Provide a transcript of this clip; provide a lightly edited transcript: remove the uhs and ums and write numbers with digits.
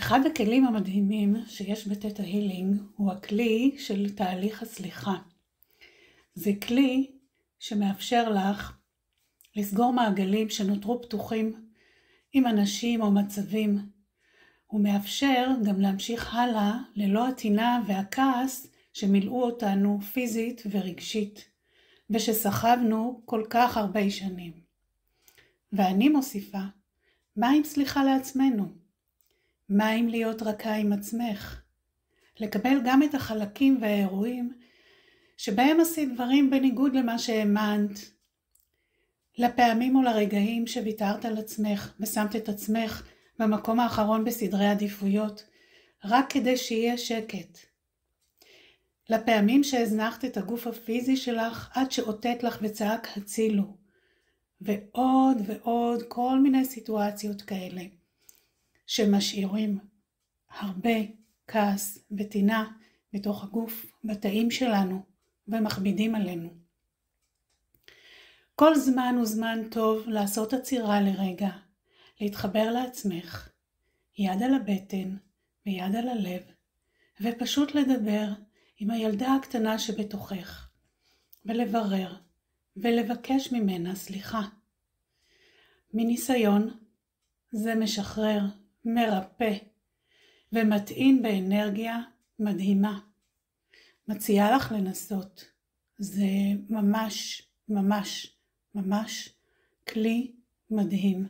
אחד הכלים המדהימים שיש בתטא הילינג הוא הכלי של תהליך הסליחה. זה כלי שמאפשר לך לסגור מעגלים שנותרו פתוחים עם אנשים או מצבים. הוא מאפשר גם להמשיך הלאה ללא הטינה והכעס שמילאו אותנו פיזית ורגשית, ושסחבנו כל כך הרבה שנים. ואני מוסיפה, מה עם סליחה לעצמנו? מה עם להיות רכה עם עצמך? לקבל גם את החלקים והאירועים שבהם עשית דברים בניגוד למה שהאמנת, לפעמים או לרגעים שוויתרת על עצמך ושמת את עצמך במקום האחרון בסדרי עדיפויות, רק כדי שיהיה שקט. לפעמים שהזנחת את הגוף הפיזי שלך עד שאותת לך וצעק הצילו, ועוד ועוד כל מיני סיטואציות כאלה, שמשאירים הרבה כעס וטינה בתוך הגוף, בתאים שלנו, ומכבידים עלינו. כל זמן הוא זמן טוב לעשות עצירה לרגע, להתחבר לעצמך, יד על הבטן ויד על הלב, ופשוט לדבר עם הילדה הקטנה שבתוכך, ולברר ולבקש ממנה סליחה. מניסיון זה משחרר, מרפא, ומטעין באנרגיה מדהימה. מציעה לך לנסות. זה ממש ממש ממש כלי מדהים.